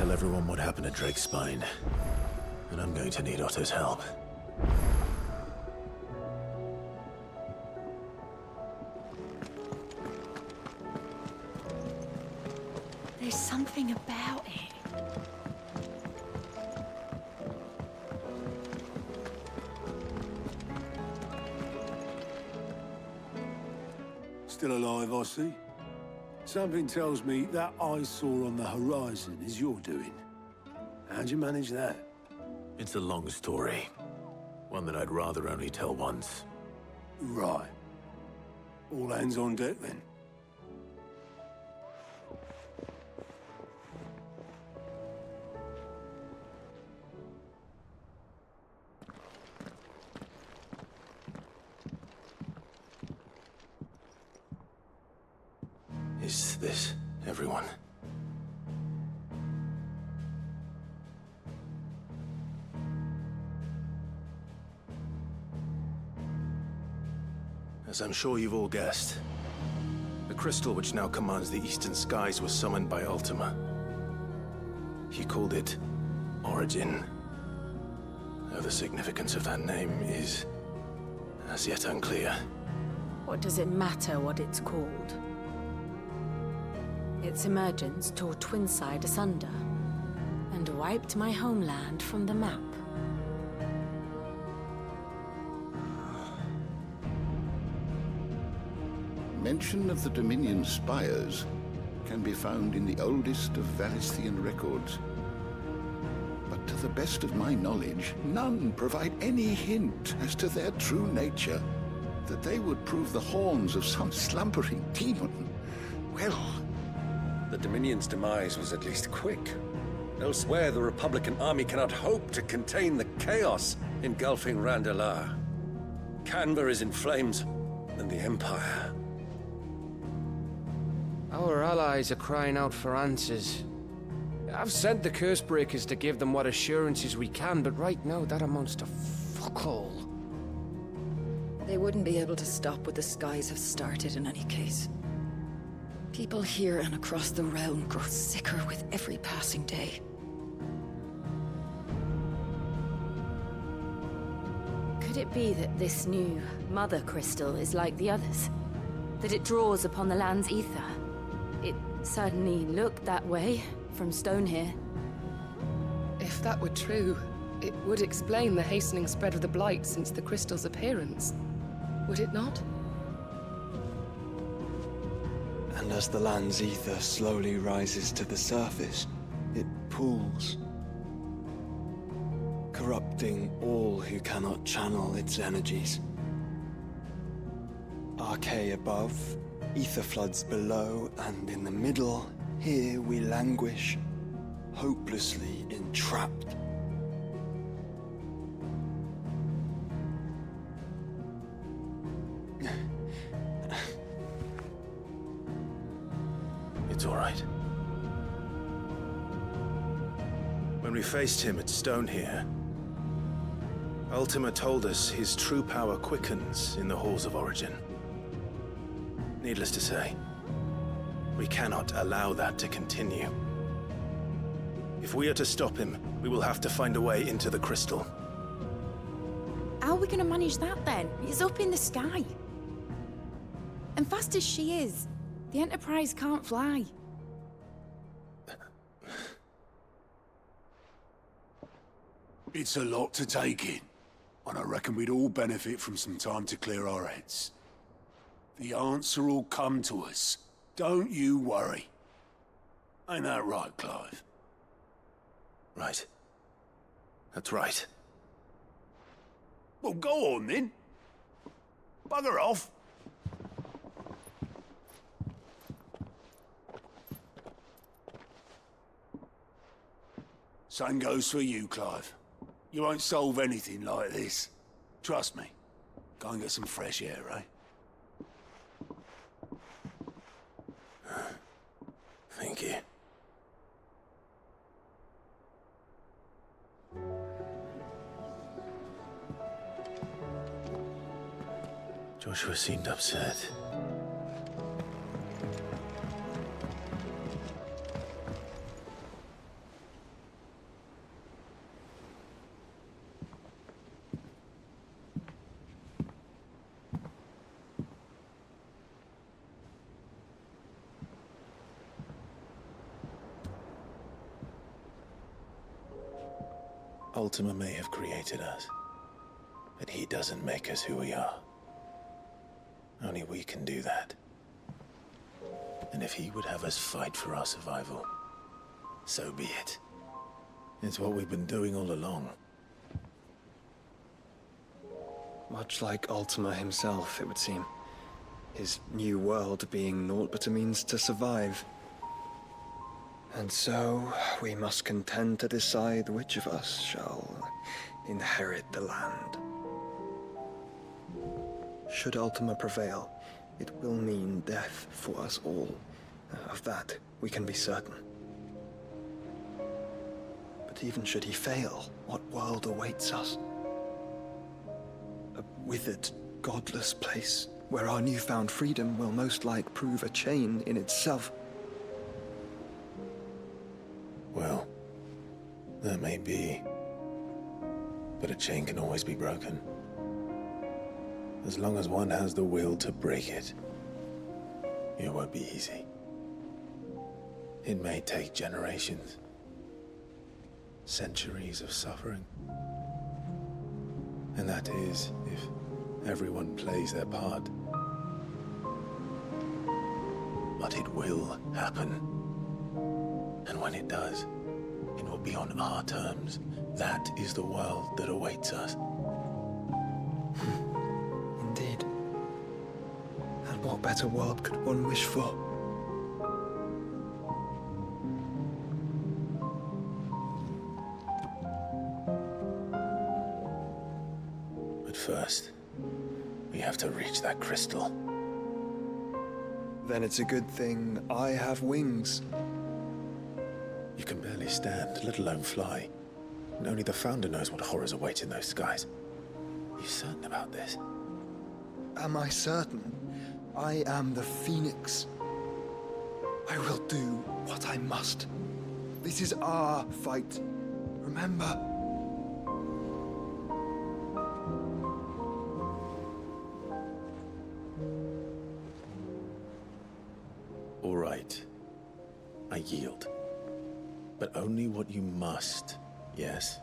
tell everyone what happened at Drake's Spine. And I'm going to need Otto's help. There's something about it. Still alive, I see. Something tells me that eyesore on the horizon is your doing. How'd you manage that? It's a long story. One that I'd rather only tell once. Right. All hands on deck, then. Is this everyone? As I'm sure you've all guessed, the crystal which now commands the eastern skies was summoned by Ultima. He called it Origin. Though the significance of that name is as yet unclear. What does it matter what it's called? Its emergence tore Twinside asunder and wiped my homeland from the map. Mention of the Dominion spires can be found in the oldest of Valisthian records. But to the best of my knowledge, none provide any hint as to their true nature. That they would prove the horns of some slumbering demon. Well... The Dominion's demise was at least quick. Elsewhere, the Republican army cannot hope to contain the chaos engulfing Randalar. Canva is in flames, and the Empire. Our allies are crying out for answers. I've sent the Cursebreakers to give them what assurances we can, but right now that amounts to fuck all. They wouldn't be able to stop what the skies have started in any case. People here and across the realm grow sicker with every passing day. Could it be that this new Mother Crystal is like the others? That it draws upon the land's ether? It certainly looked that way from stone here. If that were true, it would explain the hastening spread of the Blight since the crystal's appearance. Would it not? And as the land's ether slowly rises to the surface, it pools, corrupting all who cannot channel its energies. Archae above, ether floods below, and in the middle, here we languish, hopelessly entrapped. It's all right. When we faced him at Stone here, Ultima told us his true power quickens in the halls of Origin. Needless to say, we cannot allow that to continue. If we are to stop him, we will have to find a way into the crystal. How are we going to manage that then? It's up in the sky. And fast as she is, the Enterprise can't fly. It's a lot to take in, and I reckon we'd all benefit from some time to clear our heads. The answer will come to us. Don't you worry. Ain't that right, Clive? Right. That's right. Well, go on then. Bugger off. Same goes for you, Clive. You won't solve anything like this. Trust me. Go and get some fresh air, eh? Thank you. Joshua seemed upset. Ultima may have created us, but he doesn't make us who we are. Only we can do that. And if he would have us fight for our survival, so be it. It's what we've been doing all along. Much like Ultima himself, it would seem. His new world being naught but a means to survive. And so, we must contend to decide which of us shall inherit the land. Should Ultima prevail, it will mean death for us all. Of that, we can be certain. But even should he fail, what world awaits us? A withered, godless place, where our newfound freedom will most like prove a chain in itself. Well, that may be. But a chain can always be broken. As long as one has the will to break it. It won't be easy. It may take generations. Centuries of suffering. And that is, if everyone plays their part. But it will happen. And when it does, it will be on our terms. That is the world that awaits us. Indeed. And what better world could one wish for? But first, we have to reach that crystal. Then it's a good thing I have wings. You can barely stand, let alone fly. And only the Founder knows what horrors await in those skies. Are you certain about this? Am I certain? I am the Phoenix. I will do what I must. This is our fight. Remember? All right. I yield. But only what you must, yes?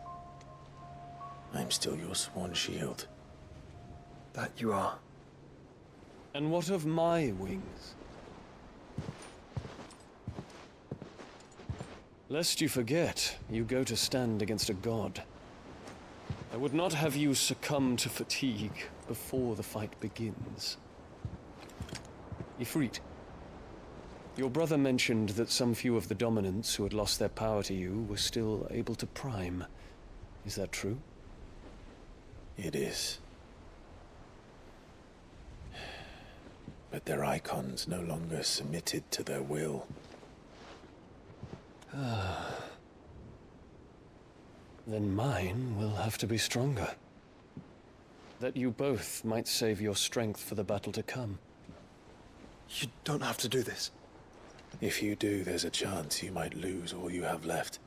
I'm still your sworn shield. That you are. And what of my wings? Lest you forget, you go to stand against a god. I would not have you succumb to fatigue before the fight begins. Ifrit, your brother mentioned that some few of the dominants who had lost their power to you were still able to prime. Is that true? It is. But their icons no longer submitted to their will. Then mine will have to be stronger. That you both might save your strength for the battle to come. You don't have to do this. If you do, there's a chance you might lose all you have left.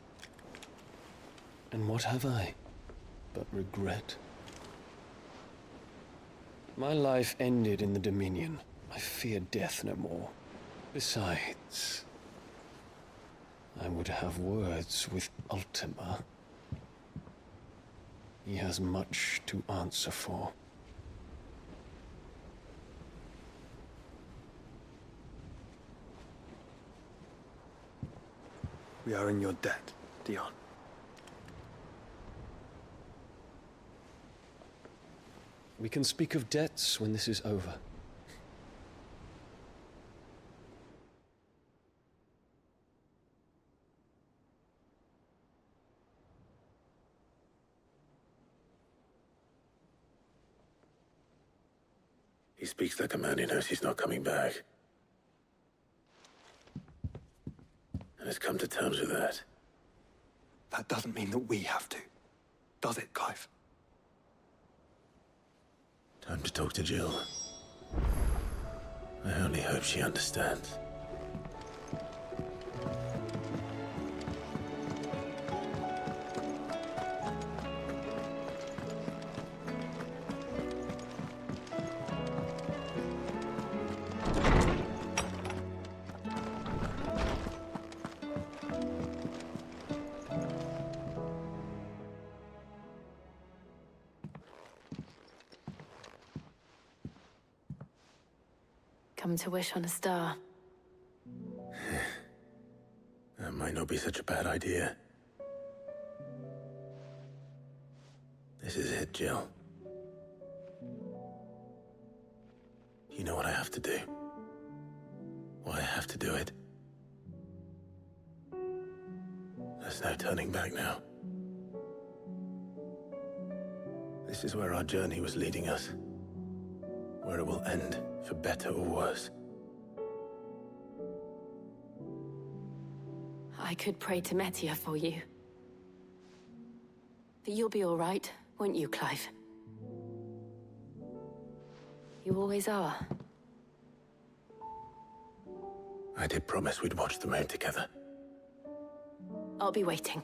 And what have I but regret? My life ended in the Dominion. I fear death no more. Besides, I would have words with Ultima. He has much to answer for. We are in your debt, Dion. We can speak of debts when this is over. He speaks like a man who knows he's not coming back. And has come to terms with that. That doesn't mean that we have to, does it, Clive? Time to talk to Jill. I only hope she understands. come to wish on a star. That might not be such a bad idea. This is it, Jill. You know what I have to do. Why I have to do it. There's no turning back now. This is where our journey was leading us. Where it will end, for better or worse. I could pray to Metia for you. But you'll be all right, won't you, Clive? You always are. I did promise we'd watch the moon together. I'll be waiting.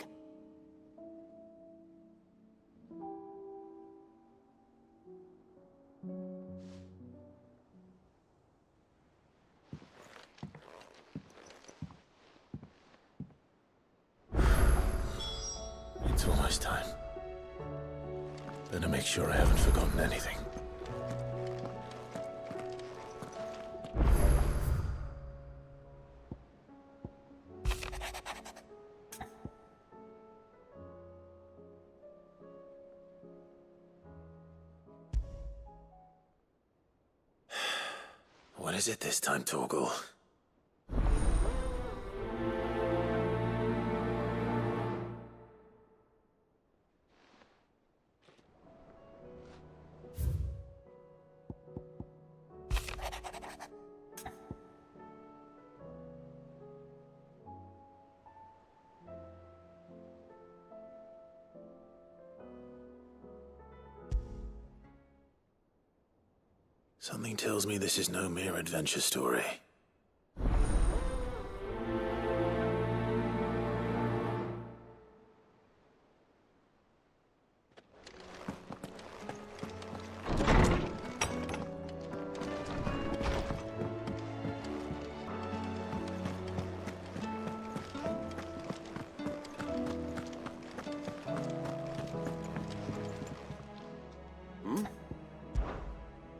It's almost time. Better make sure I haven't forgotten anything. What is it this time, Torgal? Something tells me this is no mere adventure story.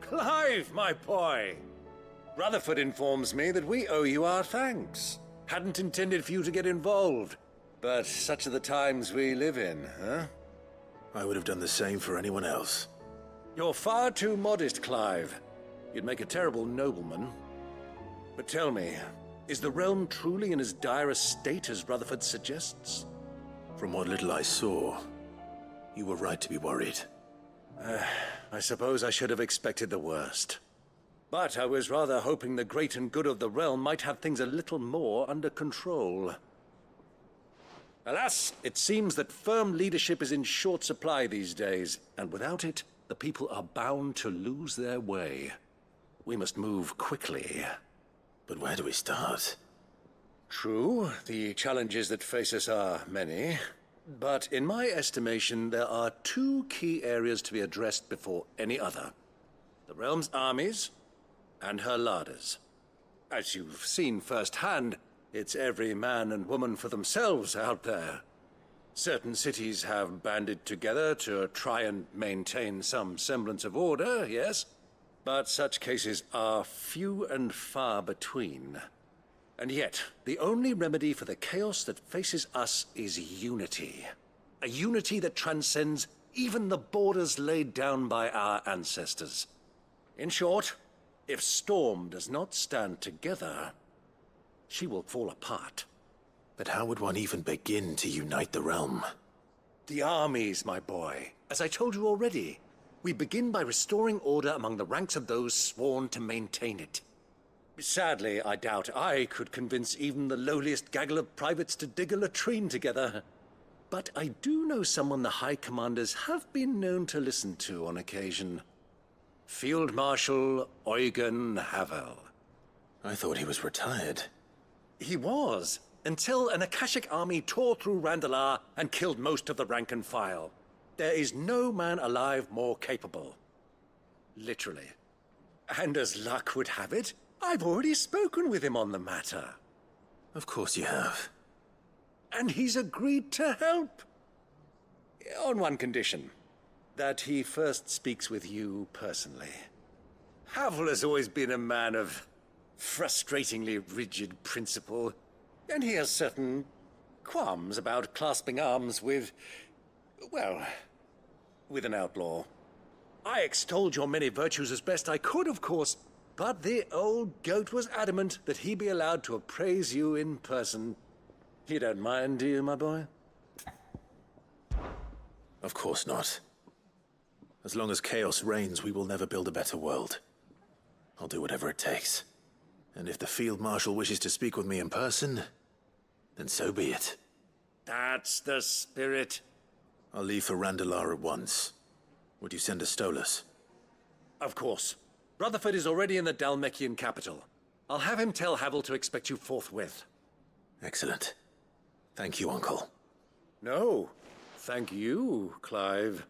Clive, my boy! Rutherford informs me that we owe you our thanks. Hadn't intended for you to get involved, but such are the times we live in, huh? I would have done the same for anyone else. You're far too modest, Clive. You'd make a terrible nobleman. But tell me, is the realm truly in as dire a state as Rutherford suggests? From what little I saw, you were right to be worried. I suppose I should have expected the worst. But I was rather hoping the great and good of the realm might have things a little more under control. Alas, it seems that firm leadership is in short supply these days, and without it, the people are bound to lose their way. We must move quickly. But where do we start? True, the challenges that face us are many. But in my estimation, there are two key areas to be addressed before any other. The realm's armies, and her larders. As you've seen firsthand, it's every man and woman for themselves out there. Certain cities have banded together to try and maintain some semblance of order, yes? But such cases are few and far between. And yet, the only remedy for the chaos that faces us is unity. A unity that transcends even the borders laid down by our ancestors. In short, if Storm does not stand together, she will fall apart. But how would one even begin to unite the realm? The armies, my boy. As I told you already, we begin by restoring order among the ranks of those sworn to maintain it. Sadly, I doubt I could convince even the lowliest gaggle of privates to dig a latrine together. But I do know someone the High Commanders have been known to listen to on occasion. Field Marshal Eugen Havel. I thought he was retired. He was, until an Akashic army tore through Randalar and killed most of the rank and file. There is no man alive more capable. Literally. And as luck would have it, I've already spoken with him on the matter. Of course you have. And he's agreed to help. On one condition. That he first speaks with you personally. Havel has always been a man of frustratingly rigid principle, and he has certain qualms about clasping arms with, well, with an outlaw. I extolled your many virtues as best I could, of course, but the old goat was adamant that he be allowed to appraise you in person. You don't mind, do you, my boy? Of course not. As long as chaos reigns, we will never build a better world. I'll do whatever it takes. And if the Field Marshal wishes to speak with me in person, then so be it. That's the spirit. I'll leave for Randalar at once. Would you send a Stolas? Of course. Rutherford is already in the Dalmekian capital. I'll have him tell Havel to expect you forthwith. Excellent. Thank you, Uncle. No, thank you, Clive.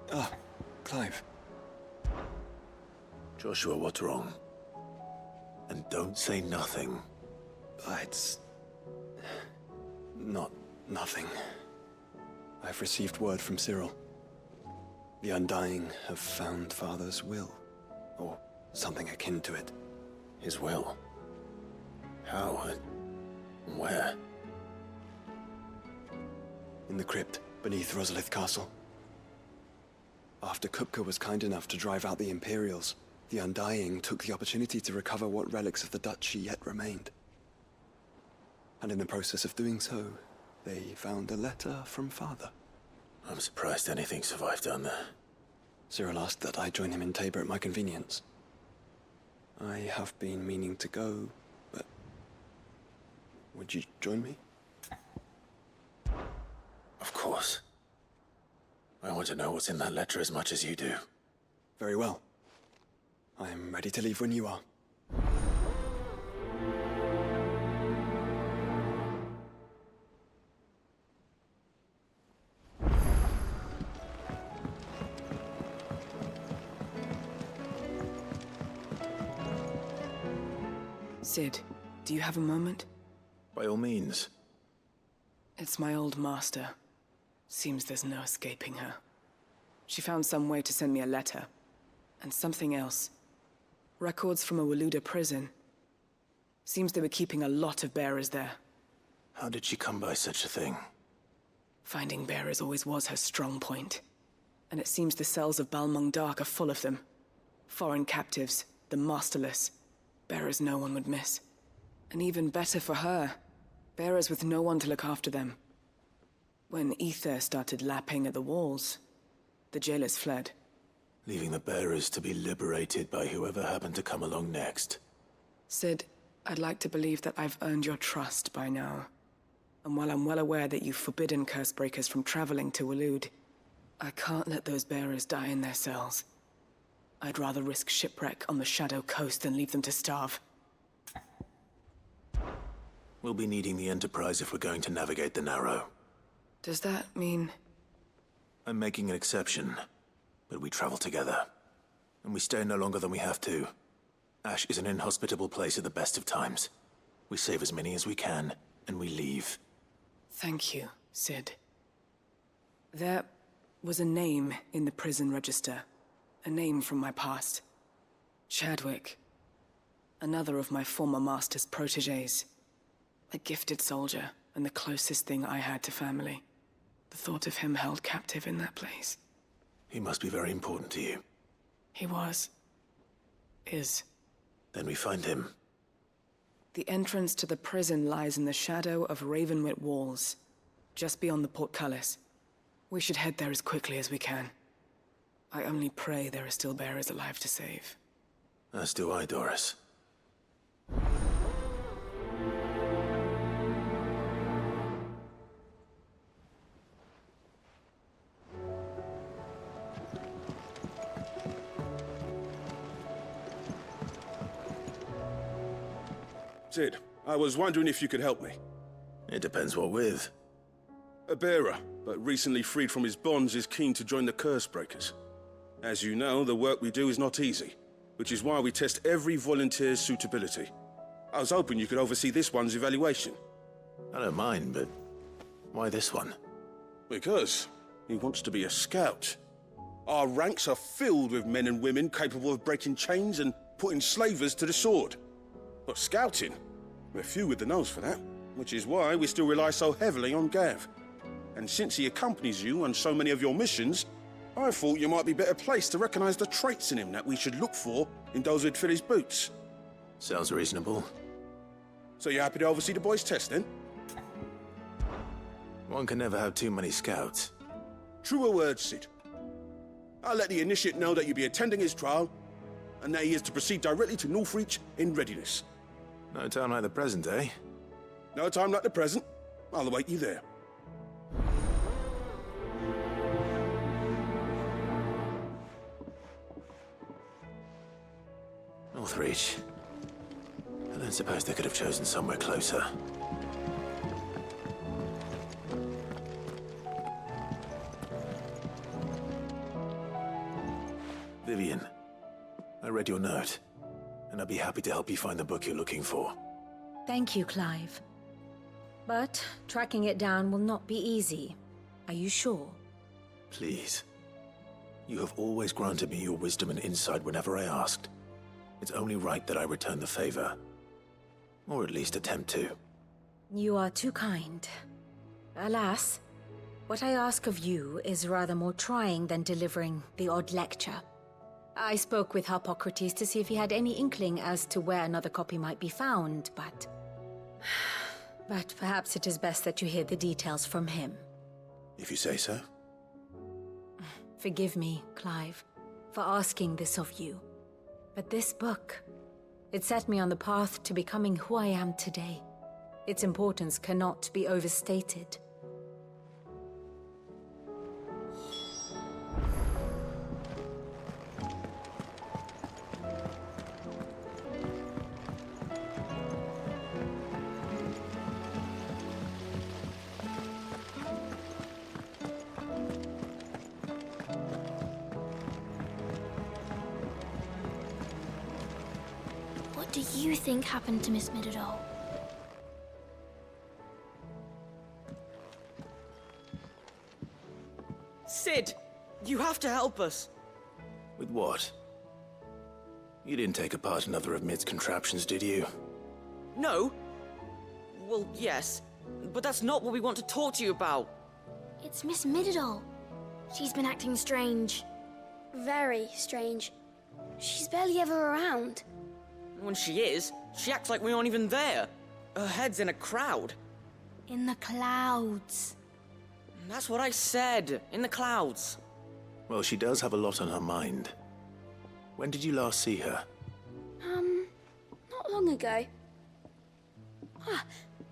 Ah, Clive. Joshua, what's wrong? And don't say nothing. It's... not nothing. I've received word from Cyril. The Undying have found Father's will, or something akin to it. His will? How and where? In the crypt beneath Rosalith Castle. After Kupka was kind enough to drive out the Imperials, the Undying took the opportunity to recover what relics of the Duchy yet remained. And in the process of doing so, they found a letter from Father. I'm surprised anything survived down there. Cyril asked that I join him in Tabor at my convenience. I have been meaning to go, but... would you join me? Of course. I want to know what's in that letter as much as you do. Very well. I am ready to leave when you are. Sid, do you have a moment? By all means. It's my old master. Seems there's no escaping her. She found some way to send me a letter. And something else. Records from a Waluda prison. Seems they were keeping a lot of bearers there. How did she come by such a thing? Finding bearers always was her strong point. And it seems the cells of Balmung Dark are full of them. Foreign captives, the masterless. Bearers no one would miss. And even better for her, bearers with no one to look after them. When ether started lapping at the walls, the jailers fled. Leaving the bearers to be liberated by whoever happened to come along next. Sid, I'd like to believe that I've earned your trust by now. And while I'm well aware that you've forbidden Cursebreakers from traveling to Waloed, I can't let those bearers die in their cells. I'd rather risk shipwreck on the Shadow Coast than leave them to starve. We'll be needing the Enterprise if we're going to navigate the Narrow. Does that mean... I'm making an exception, but we travel together. And we stay no longer than we have to. Ash is an inhospitable place at the best of times. We save as many as we can, and we leave. Thank you, Sid. There was a name in the prison register. A name from my past. Chadwick. Another of my former master's protégés. A gifted soldier, and the closest thing I had to family. The thought of him held captive in that place. He must be very important to you. He was. Is. Then we find him. The entrance to the prison lies in the shadow of Ravenwit Walls, just beyond the portcullis. We should head there as quickly as we can. I only pray there are still bearers alive to save. As do I, Doris. Sid, I was wondering if you could help me. It depends what with. A bearer, but recently freed from his bonds, is keen to join the Cursebreakers. As you know, the work we do is not easy, which is why we test every volunteer's suitability. I was hoping you could oversee this one's evaluation. I don't mind, but why this one? Because he wants to be a scout. Our ranks are filled with men and women capable of breaking chains and putting slavers to the sword. But scouting, we're few with the nose for that, which is why we still rely so heavily on Gav. And since he accompanies you on so many of your missions, I thought you might be better placed to recognize the traits in him that we should look for in those who'd fill his boots. Sounds reasonable. So you're happy to oversee the boys' test, then? One can never have too many scouts. Truer words, Sid. I'll let the initiate know that you'll be attending his trial, and that he is to proceed directly to Northreach in readiness. No time like the present, eh? No time like the present. I'll await you there. Northreach. I don't suppose they could have chosen somewhere closer. Vivian, I read your note, and I'd be happy to help you find the book you're looking for. Thank you, Clive. But tracking it down will not be easy. Are you sure? Please. You have always granted me your wisdom and insight whenever I asked. It's only right that I return the favor. Or at least attempt to. You are too kind. Alas, what I ask of you is rather more trying than delivering the odd lecture. I spoke with Harpocrates to see if he had any inkling as to where another copy might be found, but... But perhaps it is best that you hear the details from him. If you say so. Forgive me, Clive, for asking this of you. But this book, it set me on the path to becoming who I am today. Its importance cannot be overstated. What do you think happened to Miss Midadol? Sid! You have to help us! With what? You didn't take apart another of Mid's contraptions, did you? No. Well, yes. But that's not what we want to talk to you about. It's Miss Midadol. She's been acting strange. Very strange. She's barely ever around. When she is, she acts like we aren't even there. Her head's in a crowd. In the clouds. That's what I said. In the clouds. Well, she does have a lot on her mind. When did you last see her? Not long ago.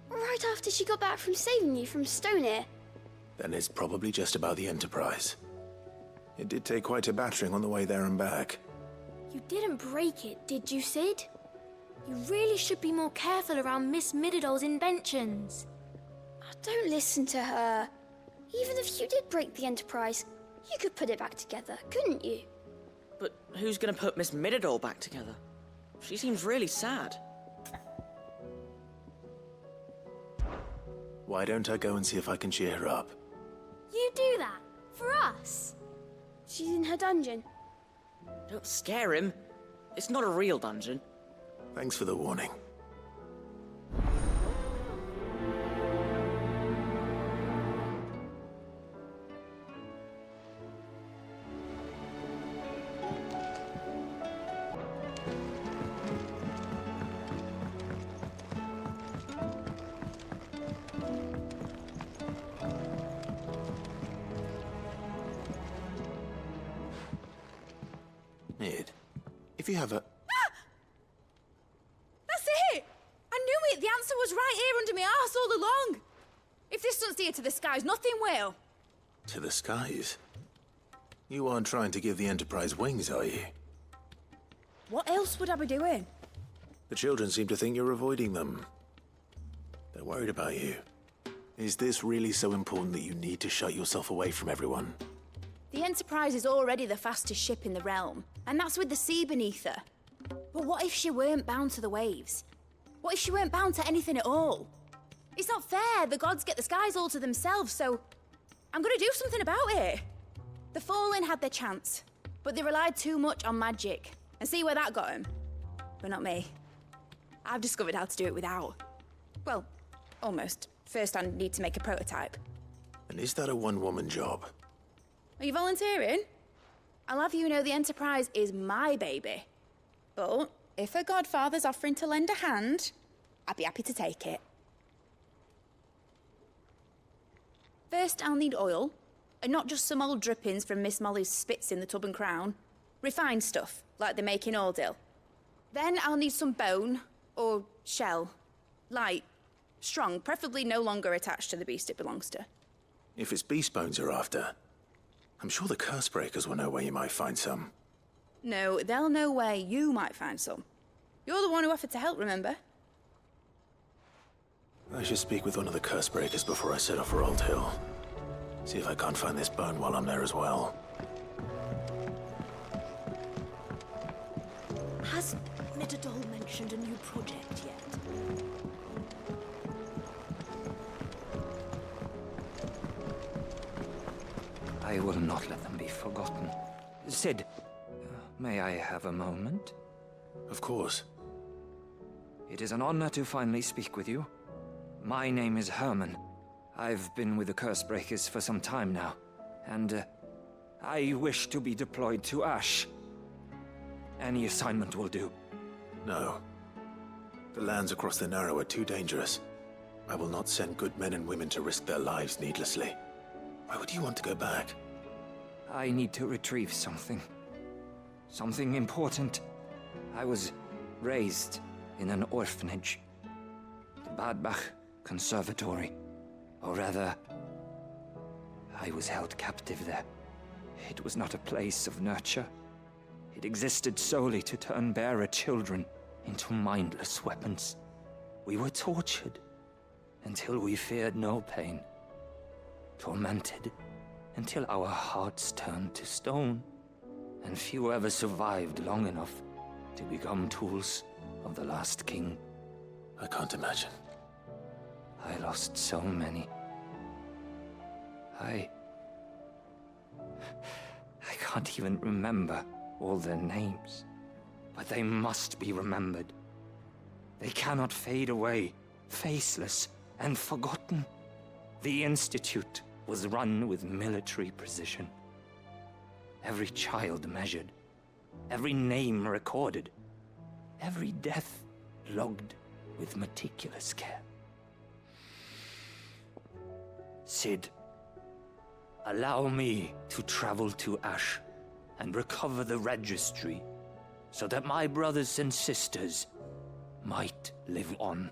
Right after she got back from saving you from Stoneir. Then it's probably just about the Enterprise. It did take quite a battering on the way there and back. You didn't break it, did you, Sid? You really should be more careful around Miss Midadol's inventions. Don't listen to her. Even if you did break the Enterprise, you could put it back together, couldn't you? But who's gonna put Miss Midadol back together? She seems really sad. Why don't I go and see if I can cheer her up? You do that? For us? She's in her dungeon. Don't scare him. It's not a real dungeon. Thanks for the warning. Mid, if you have a... That's it! I knew it! The answer was right here under my arse all along! If this doesn't steer to the skies, nothing will! To the skies? You aren't trying to give the Enterprise wings, are you? What else would I be doing? The children seem to think you're avoiding them. They're worried about you. Is this really so important that you need to shut yourself away from everyone? The Enterprise is already the fastest ship in the realm, and that's with the sea beneath her. But what if she weren't bound to the waves? What if she weren't bound to anything at all? It's not fair. The gods get the skies all to themselves, so I'm gonna do something about it. The Fallen had their chance, but they relied too much on magic. And see where that got them? But not me. I've discovered how to do it without. Well, almost. First, I need to make a prototype. And is that a one-woman job? Are you volunteering? I'll have you know the Enterprise is my baby. But if a godfather's offering to lend a hand, I'd be happy to take it. First, I'll need oil, and not just some old drippings from Miss Molly's spits in the Tub and Crown. Refined stuff, like they make in Ordil. Then I'll need some bone, or shell. Light, strong, preferably no longer attached to the beast it belongs to. If it's beast bones you're after, I'm sure the curse breakers will know where you might find some. No, they'll know where you might find some. You're the one who offered to help, remember? I should speak with one of the curse breakers before I set off for Old Hill. See if I can't find this bone while I'm there as well. Has Mitadol mentioned a new project yet? I will not let them be forgotten. Sid, may I have a moment? Of course. It is an honor to finally speak with you. My name is Herman. I've been with the Cursebreakers for some time now, and I wish to be deployed to Ash. Any assignment will do. No. The lands across the Narrow are too dangerous. I will not send good men and women to risk their lives needlessly. Why would you want to go back? I need to retrieve something. Something important. I was raised in an orphanage. The Badbach Conservatory. Or rather, I was held captive there. It was not a place of nurture. It existed solely to turn bearer children into mindless weapons. We were tortured until we feared no pain. Tormented until our hearts turned to stone, and few ever survived long enough to become tools of the last king. I can't imagine. I lost so many. I can't even remember all their names, but they must be remembered. They cannot fade away, faceless and forgotten. The Institute was run with military precision. Every child measured, every name recorded, every death logged with meticulous care. Sid, allow me to travel to Ash and recover the registry so that my brothers and sisters might live on.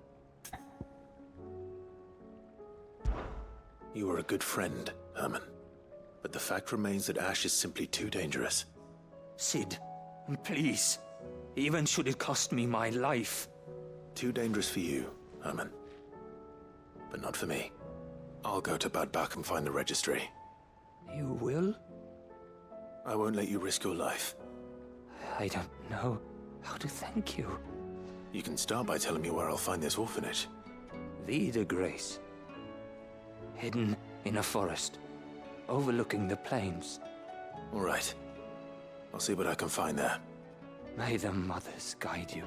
You were a good friend, Herman. But the fact remains that Ash is simply too dangerous. Sid, please. Even should it cost me my life. Too dangerous for you, Herman. But not for me. I'll go to Bad Bach and find the registry. You will? I won't let you risk your life. I don't know how to thank you. You can start by telling me where I'll find this orphanage. Vida Grace. Hidden in a forest, overlooking the plains. All right. I'll see what I can find there. May the mothers guide you.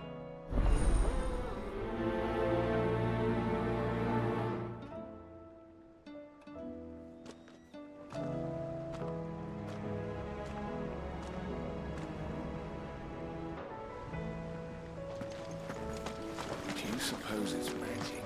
Do you suppose it's magic?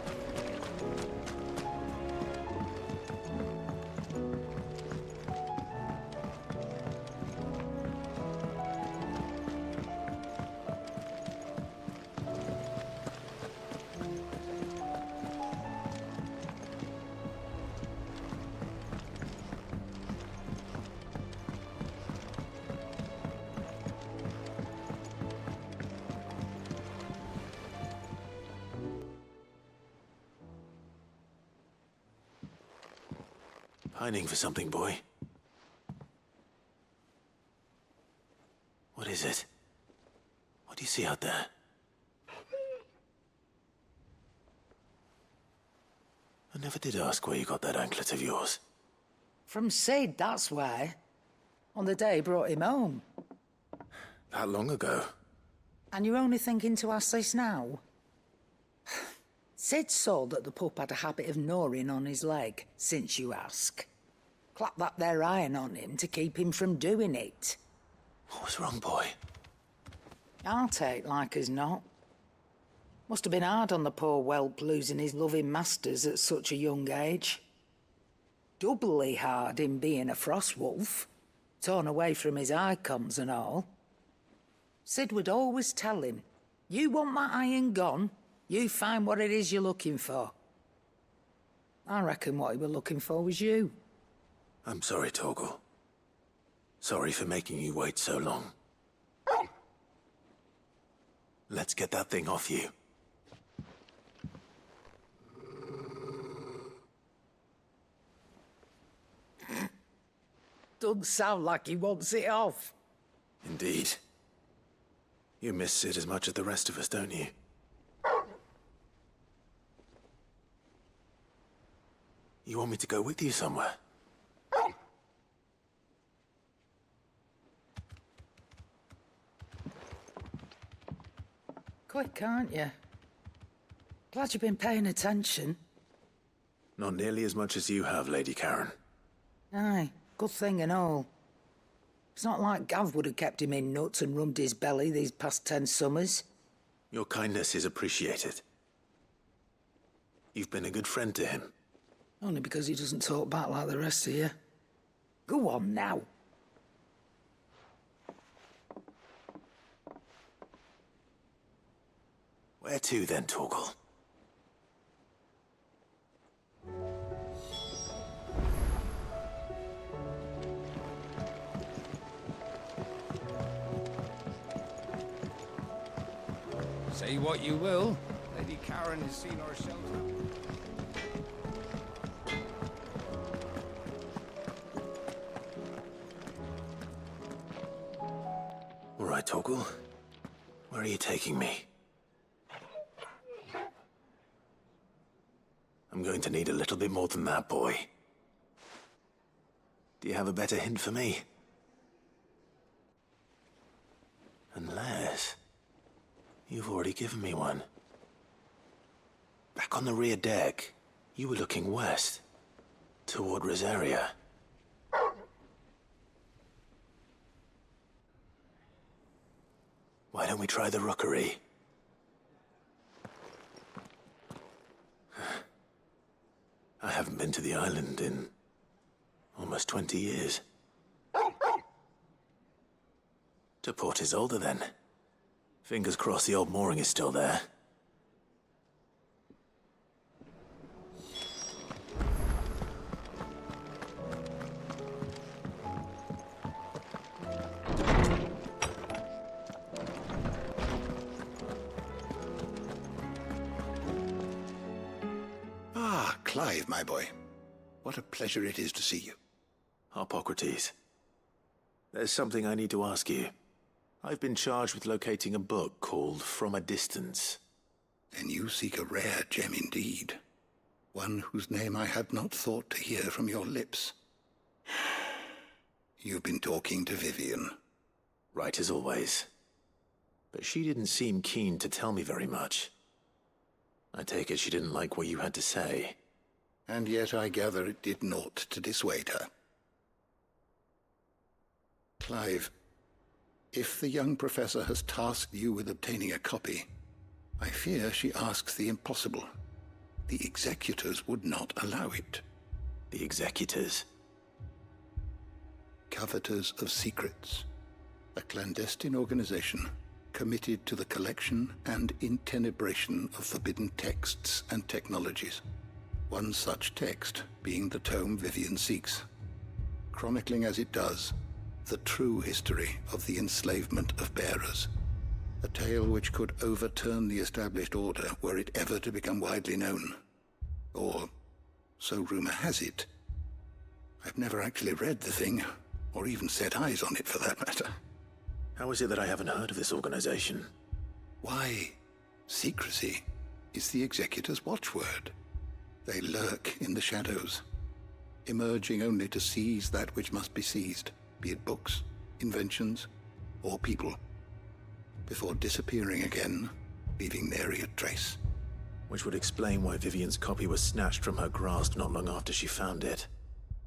Pining for something, boy. is it? What do you see out there? I never did ask where you got that anklet of yours. From Sid, that's why. On the day he brought him home. That long ago? And you're only thinking to ask this now? Sid saw that the pup had a habit of gnawing on his leg, since you ask. Clap that there iron on him to keep him from doing it. What was wrong, boy? I'll take like as not. Must have been hard on the poor whelp losing his loving masters at such a young age. Doubly hard him being a frost wolf, torn away from his icons and all. Sid would always tell him, you want that iron gone, you find what it is you're looking for. I reckon what he were looking for was you. I'm sorry, Torgal. Sorry for making you wait so long. Let's get that thing off you. Doesn't sound like he wants it off. Indeed. You miss Sid as much as the rest of us, don't you? You want me to go with you somewhere? Quick, aren't you? Glad you've been paying attention. Not nearly as much as you have, Lady Karen. Aye, good thing and all. It's not like Gav would have kept him in nuts and rubbed his belly these past 10 summers. Your kindness is appreciated. You've been a good friend to him. Only because he doesn't talk back like the rest of you. Go on now. Where to then, Torgal? Say what you will, Lady Karen has seen our shelter. All right, Torgal. Where are you taking me? I'm going to need a little bit more than that, boy. Do you have a better hint for me? Unless... you've already given me one. Back on the rear deck, you were looking west, toward Rosaria. Why don't we try the rookery? I haven't been to the island in almost 20 years. To Port Isolde, then. Fingers crossed the old mooring is still there. Ah, Clive, my boy. What a pleasure it is to see you. Harpocrates. There's something I need to ask you. I've been charged with locating a book called From a Distance. Then you seek a rare gem indeed. One whose name I had not thought to hear from your lips. You've been talking to Vivian. Right as always. But she didn't seem keen to tell me very much. I take it she didn't like what you had to say. And yet I gather it did naught to dissuade her. Clive, if the young professor has tasked you with obtaining a copy, I fear she asks the impossible. The executors would not allow it. The executors? Coveters of Secrets. A clandestine organization committed to the collection and intenebration of forbidden texts and technologies. One such text being the tome Vivian seeks, chronicling as it does the true history of the enslavement of bearers. A tale which could overturn the established order were it ever to become widely known. Or, so rumor has it. I've never actually read the thing, or even set eyes on it for that matter. How is it that I haven't heard of this organization? Why, secrecy is the Executor's watchword. They lurk in the shadows, emerging only to seize that which must be seized, be it books, inventions, or people, before disappearing again, leaving nary a trace. Which would explain why Vivian's copy was snatched from her grasp not long after she found it.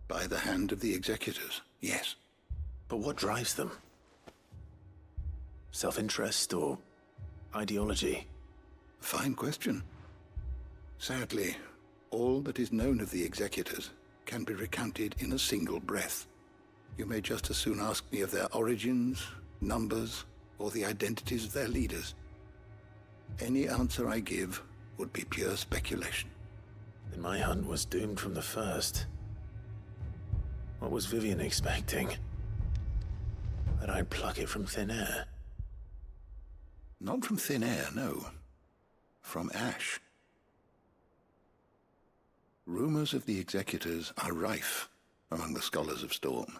By the hand of the Executors, yes. But what drives them? Self-interest or ideology? Fine question. Sadly, all that is known of the Executors can be recounted in a single breath. You may just as soon ask me of their origins, numbers, or the identities of their leaders. Any answer I give would be pure speculation. Then my hunt was doomed from the first. What was Vivian expecting? That I'd pluck it from thin air? Not from thin air, no. From ash. Rumors of the Executors are rife among the Scholars of Storm,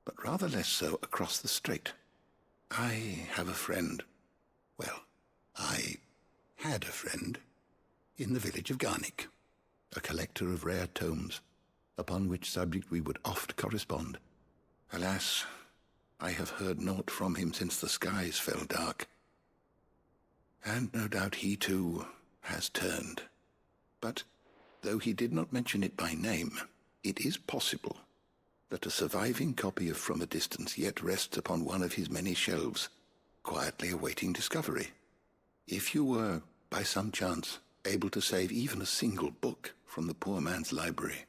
but rather less so across the Strait. I have a friend. Well, I had a friend in the village of Garnick, a collector of rare tomes, upon which subject we would oft correspond. Alas, I have heard naught from him since the skies fell dark. And no doubt he too has turned. But though he did not mention it by name, it is possible that a surviving copy of From a Distance yet rests upon one of his many shelves, quietly awaiting discovery. If you were, by some chance, able to save even a single book from the poor man's library,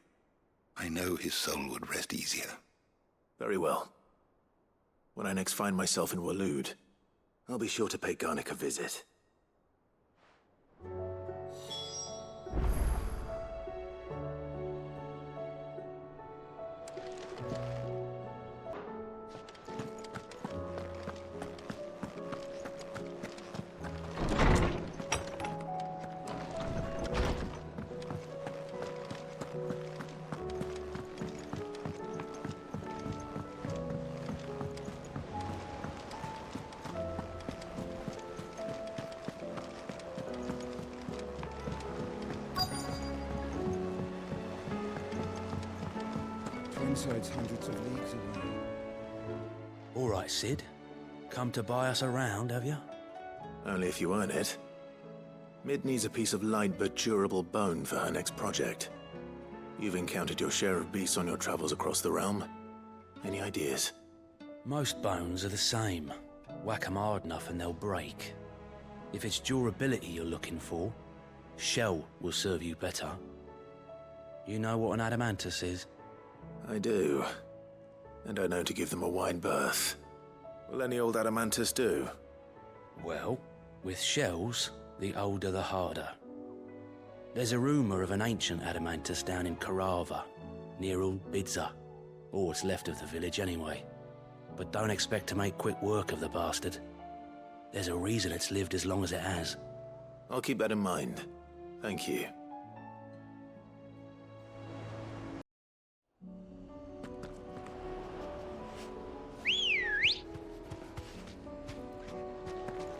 I know his soul would rest easier. Very well. When I next find myself in Waloed, I'll be sure to pay Garnick a visit. Twinside's hundreds of leagues away. All right, Sid. Come to buy us around, have you? Only if you earn it. Mid needs a piece of light but durable bone for her next project. You've encountered your share of beasts on your travels across the realm. Any ideas? Most bones are the same. Whack 'em hard enough and they'll break. If it's durability you're looking for, shell will serve you better. You know what an adamantus is? I do. And I know to give them a wide berth. Will any old adamantus do? Well, with shells, the older the harder. There's a rumour of an ancient adamantus down in Karava, near Old Bidza. Or what's left of the village anyway. But don't expect to make quick work of the bastard. There's a reason it's lived as long as it has. I'll keep that in mind. Thank you.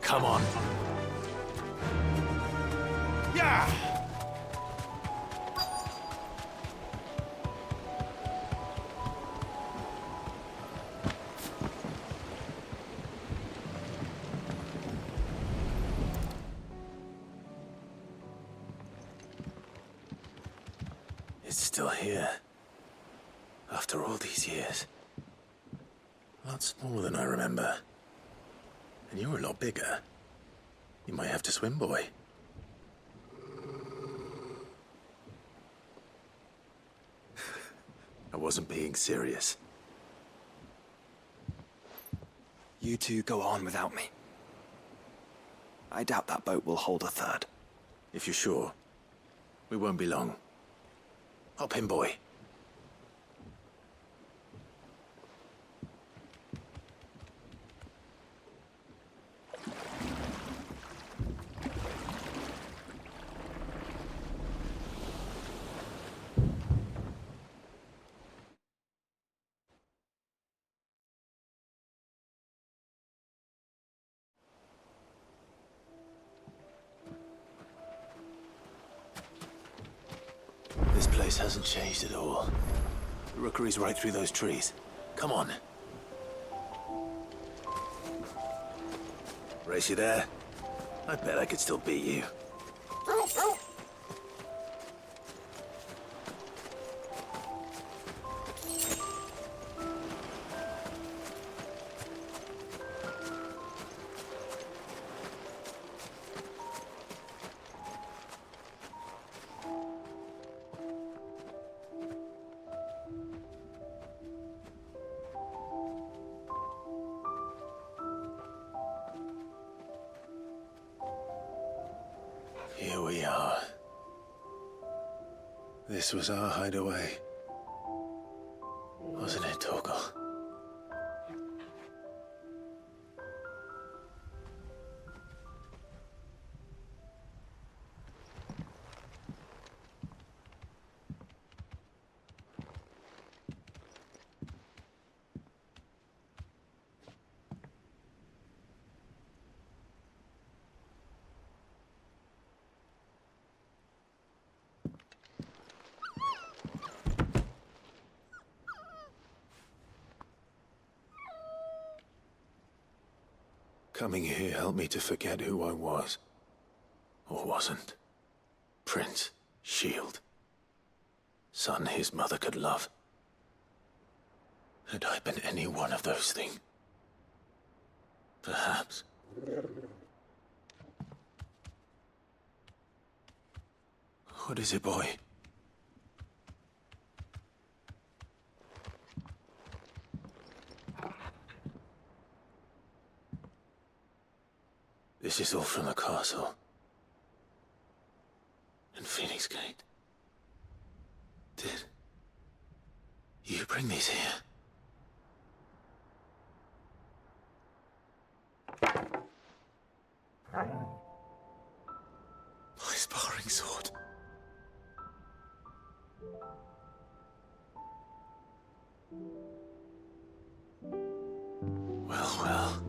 Come on. Yeah! It's still here. After all these years. Lots smaller than I remember. And you're a lot bigger. You might have to swim, boy. I wasn't being serious. You two go on without me. I doubt that boat will hold a third. If you're sure, we won't be long. Hop in, boy. place hasn't changed at all. The rookery's right through those trees. Come on. Race you there? I bet I could still beat you. Here we are. This was our hideaway. Wasn't it, Torgal? Coming here helped me to forget who I was. Or wasn't. Prince, shield. Son his mother could love. Had I been any one of those things? Perhaps. What is it, boy? This is all from the castle. And Phoenix Gate. Did you bring these here? My sparring sword. Well, well.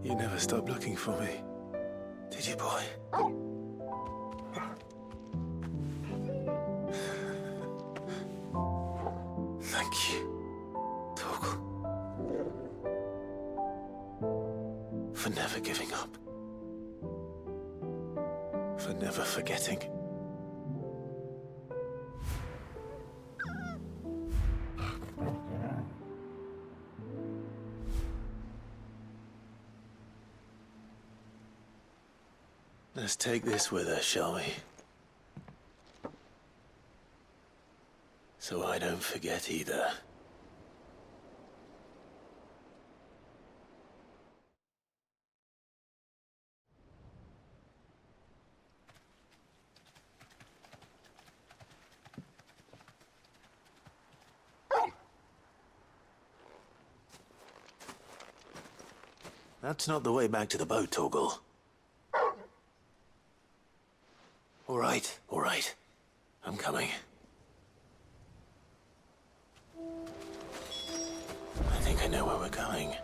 You never stopped looking for me, did you, boy? Thank you, Torgal. For never giving up. For never forgetting. Let's take this with us, shall we? So I don't forget either. That's not the way back to the boat, Torgal. All right. I'm coming. I think I know where we're going.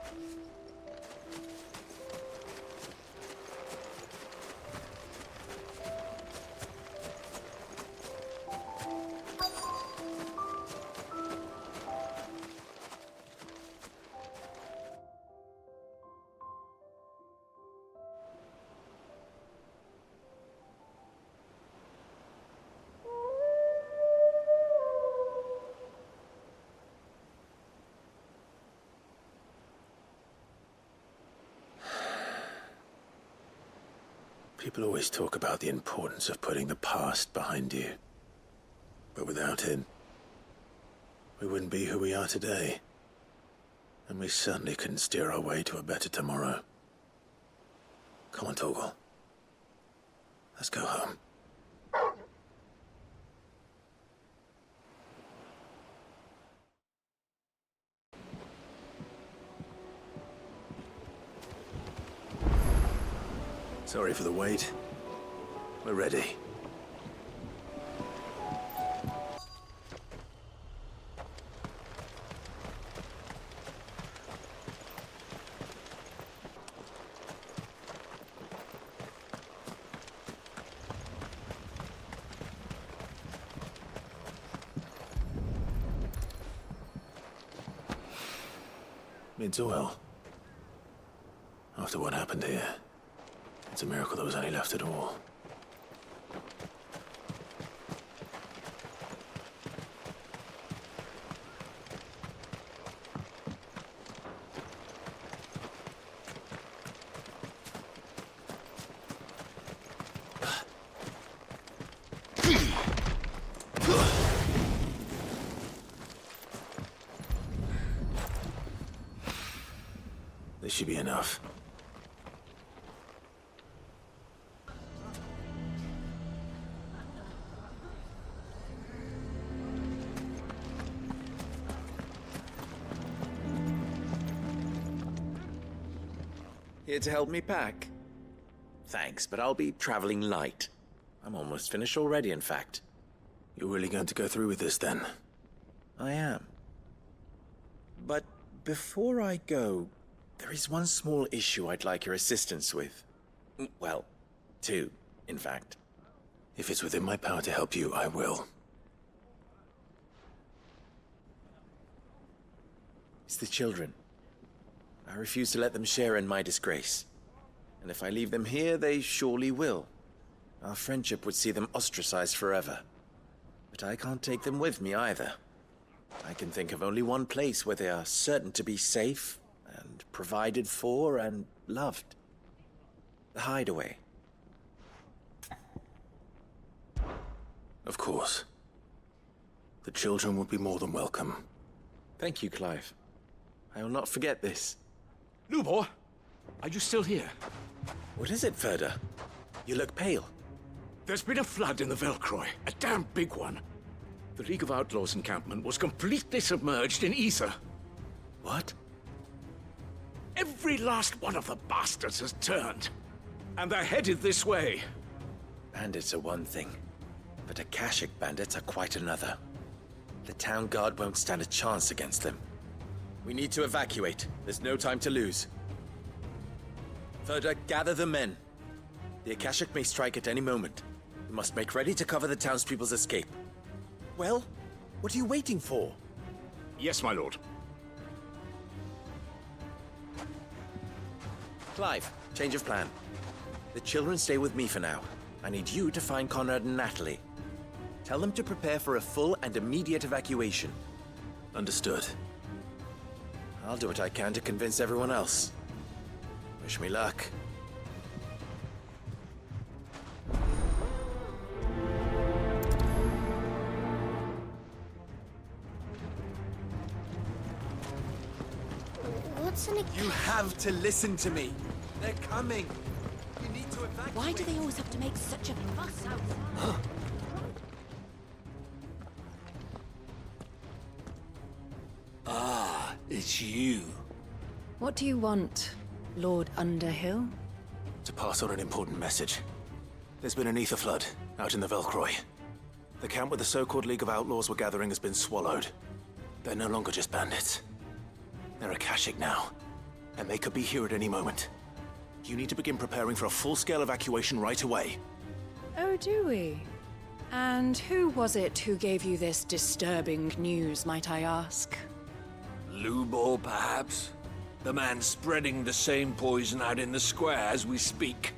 People always talk about the importance of putting the past behind you. But without it, we wouldn't be who we are today. And we certainly couldn't steer our way to a better tomorrow. Come on, Torgal. Let's go home. Sorry for the wait. We're ready. Mid's well. After what happened here, it's a miracle there was any left at all. This should be enough. Here to help me pack? Thanks, but I'll be traveling light. I'm almost finished already, in fact. You're really going to go through with this, then? I am. But before I go, there is one small issue I'd like your assistance with. Well, two, in fact. If it's within my power to help you, I will. It's the children. I refuse to let them share in my disgrace. And if I leave them here, they surely will. Our friendship would see them ostracized forever. But I can't take them with me either. I can think of only one place where they are certain to be safe, and provided for, and loved. The Hideaway. Of course. The children would be more than welcome. Thank you, Clive. I will not forget this. Lubor, are you still here? What is it, Ferda? You look pale. There's been a flood in the Velcroy, a damn big one. The League of Outlaws encampment was completely submerged in ether. What? Every last one of the bastards has turned, and they're headed this way. Bandits are one thing, but Akashic bandits are quite another. The town guard won't stand a chance against them. We need to evacuate. There's no time to lose. Ferda, gather the men. The Akashic may strike at any moment. We must make ready to cover the townspeople's escape. Well, what are you waiting for? Yes, my lord. Clive, change of plan. The children stay with me for now. I need you to find Conrad and Natalie. Tell them to prepare for a full and immediate evacuation. Understood. I'll do what I can to convince everyone else. Wish me luck. What's an You have to listen to me. They're coming. You need to evacuate. Why do they always have to make such a fuss out? Ah, it's you. What do you want, Lord Underhill? To pass on an important message. There's been an ether flood out in the Velcroy. The camp where the so-called League of Outlaws were gathering has been swallowed. They're no longer just bandits. They're Akashic now, and they could be here at any moment. You need to begin preparing for a full-scale evacuation right away. Oh, do we? And who was it who gave you this disturbing news, might I ask? Lubor, perhaps? The man spreading the same poison out in the square as we speak.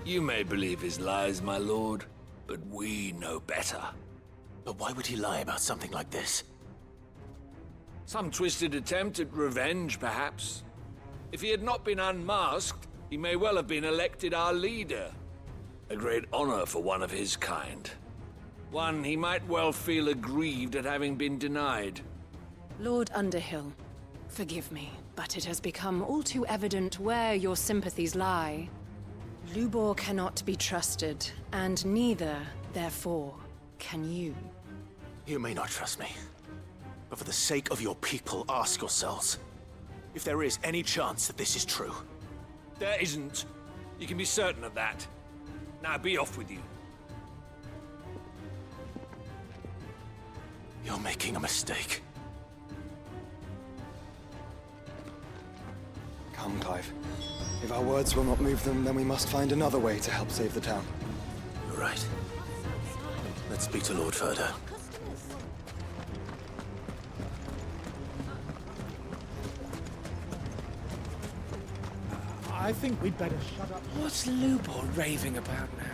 You may believe his lies, my lord, but we know better. But why would he lie about something like this? Some twisted attempt at revenge, perhaps. If he had not been unmasked, he may well have been elected our leader. A great honor for one of his kind. One he might well feel aggrieved at having been denied. Lord Underhill, forgive me, but it has become all too evident where your sympathies lie. Lubor cannot be trusted, and neither, therefore, can you. You may not trust me, but for the sake of your people, ask yourselves if there is any chance that this is true. There isn't. You can be certain of that. Now be off with you. You're making a mistake. Come, Clive. If our words will not move them, then we must find another way to help save the town. You're right. Let's speak to Lord Ferda. I think we'd better shut up. What's Lubor raving about now?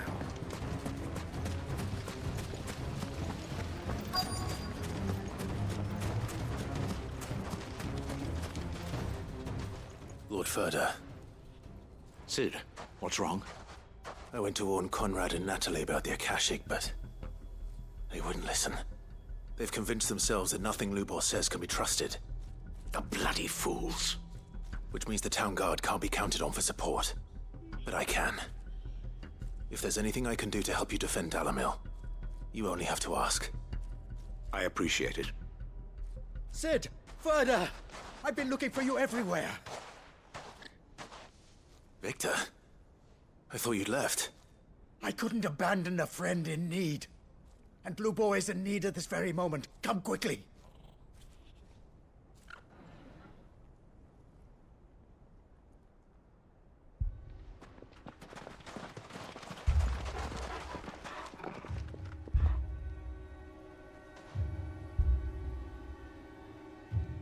Lord Furder. Sid, what's wrong? I went to warn Conrad and Natalie about the Akashic, but they wouldn't listen. They've convinced themselves that nothing Lubor says can be trusted. The bloody fools. Which means the town guard can't be counted on for support. But I can. If there's anything I can do to help you defend Dalamil, you only have to ask. I appreciate it. Sid! Further! I've been looking for you everywhere. Victor? I thought you'd left. I couldn't abandon a friend in need. And Lubor is in need at this very moment. Come quickly.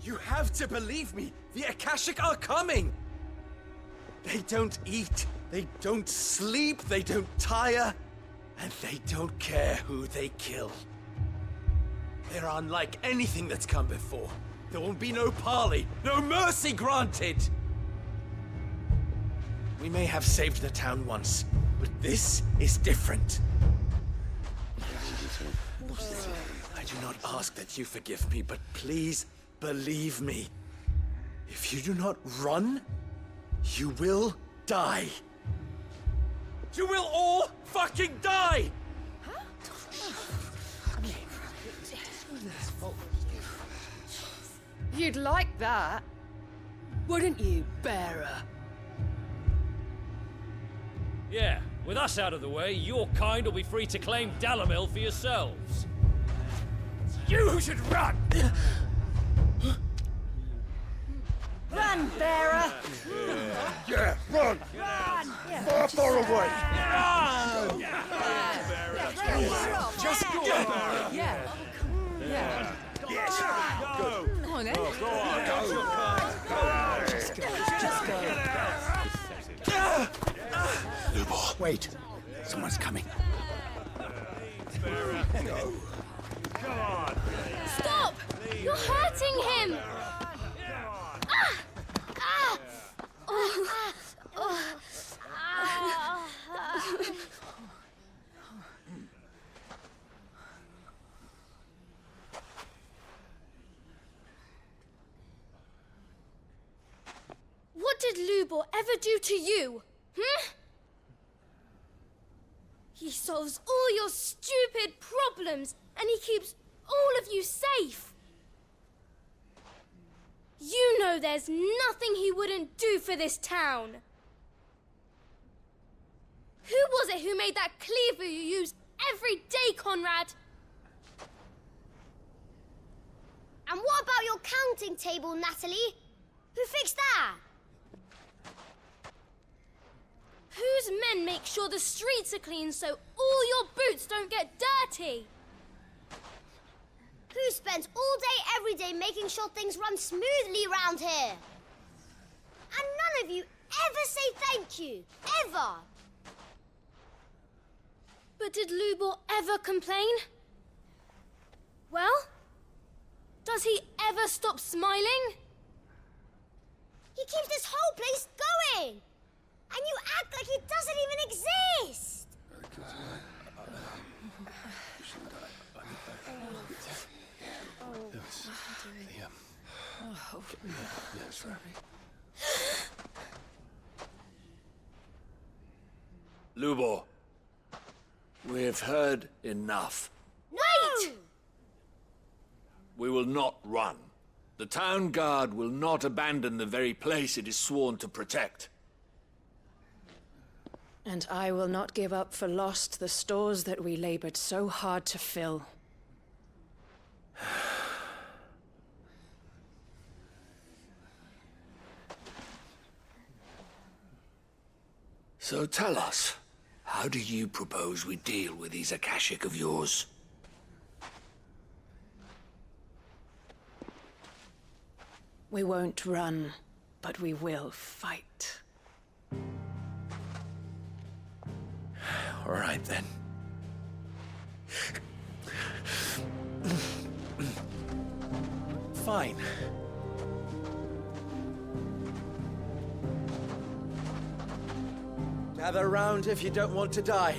You have to believe me! The Akashic are coming! They don't eat, they don't sleep, they don't tire, and they don't care who they kill. They're unlike anything that's come before. There won't be no parley, no mercy granted! We may have saved the town once, but this is different. I do not ask that you forgive me, but please believe me. If you do not run, you will die. You will all fucking die! You'd like that, wouldn't you, bearer? Yeah, with us out of the way, your kind will be free to claim Dalamil for yourselves. You should run! Run, bearer! Yeah, run! Run! Far, far away! Run! Just go! Yeah. Yeah. Yes! Go! Come on, then. Go on! Go! Just go! Just go! Lubor. Wait. Someone's coming. Go. Come on! Stop! You're hurting him! What did Lubor ever do to you? He solves all your stupid problems, and he keeps all of you safe. You know there's nothing he wouldn't do for this town. Who was it who made that cleaver you use every day, Conrad? And what about your counting table, Natalie? Who fixed that? Whose men make sure the streets are clean so all your boots don't get dirty? Who spends all day, every day making sure things run smoothly round here? And none of you ever say thank you. Ever. But did Lubor ever complain? Well, does he ever stop smiling? He keeps this whole place going. And you act like it doesn't even exist. Lubor, we've heard enough. Wait! We will not run. The town guard will not abandon the very place it is sworn to protect. And I will not give up for lost the stores that we labored so hard to fill. So tell us, how do you propose we deal with these Akashic of yours? We won't run, but we will fight. All right, then. Fine. Gather around if you don't want to die.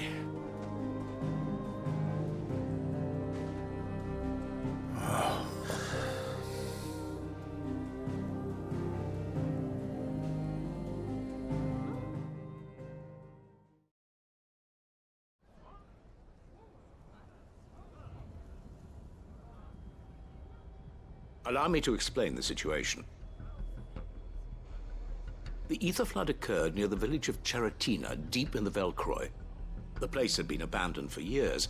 Allow me to explain the situation. The ether flood occurred near the village of Cheratina, deep in the Velcroy. The place had been abandoned for years,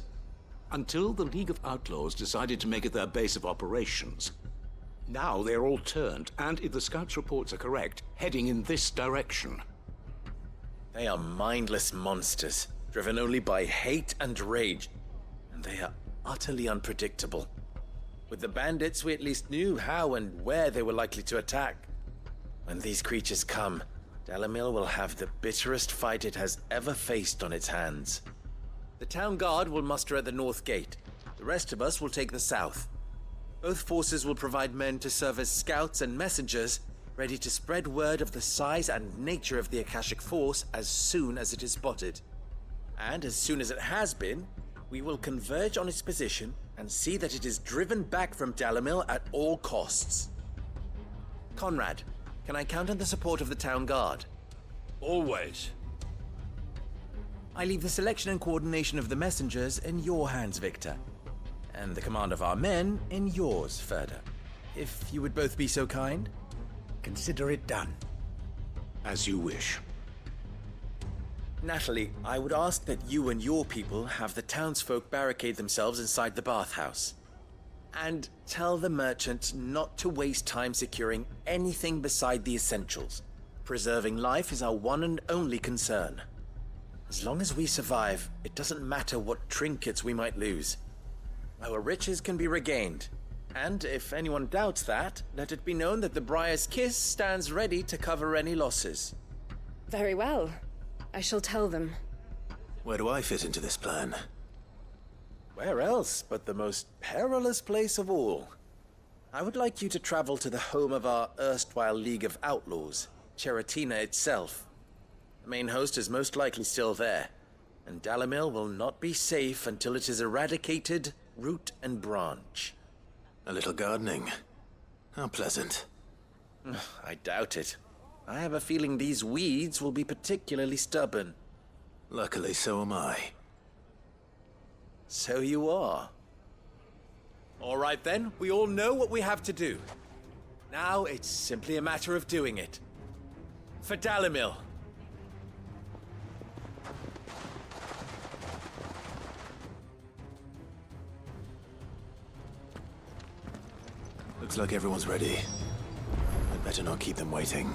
until the League of Outlaws decided to make it their base of operations. Now they're all turned, and if the scouts' reports are correct, heading in this direction. They are mindless monsters, driven only by hate and rage, and they are utterly unpredictable. With the bandits, we at least knew how and where they were likely to attack. When these creatures come, Dalamil will have the bitterest fight it has ever faced on its hands. The town guard will muster at the north gate. The rest of us will take the south. Both forces will provide men to serve as scouts and messengers, ready to spread word of the size and nature of the Akashic Force as soon as it is spotted. And as soon as it has been, we will converge on its position and see that it is driven back from Dalamil at all costs. Conrad, can I count on the support of the town guard? Always. I leave the selection and coordination of the messengers in your hands, Victor. And the command of our men in yours, Ferda. If you would both be so kind. Consider it done. As you wish. Natalie, I would ask that you and your people have the townsfolk barricade themselves inside the bathhouse. And tell the merchant not to waste time securing anything beside the essentials. Preserving life is our one and only concern. As long as we survive, it doesn't matter what trinkets we might lose. Our riches can be regained. And if anyone doubts that, let it be known that the Briar's Kiss stands ready to cover any losses. Very well. I shall tell them. Where do I fit into this plan? Where else but the most perilous place of all? I would like you to travel to the home of our erstwhile League of Outlaws, Cheratina itself. The main host is most likely still there, and Dalamil will not be safe until it is eradicated, root and branch. A little gardening. How pleasant. I doubt it. I have a feeling these weeds will be particularly stubborn. Luckily, so am I. So you are. All right then, we all know what we have to do. Now it's simply a matter of doing it. For Dalamil. Looks like everyone's ready. I'd better not keep them waiting.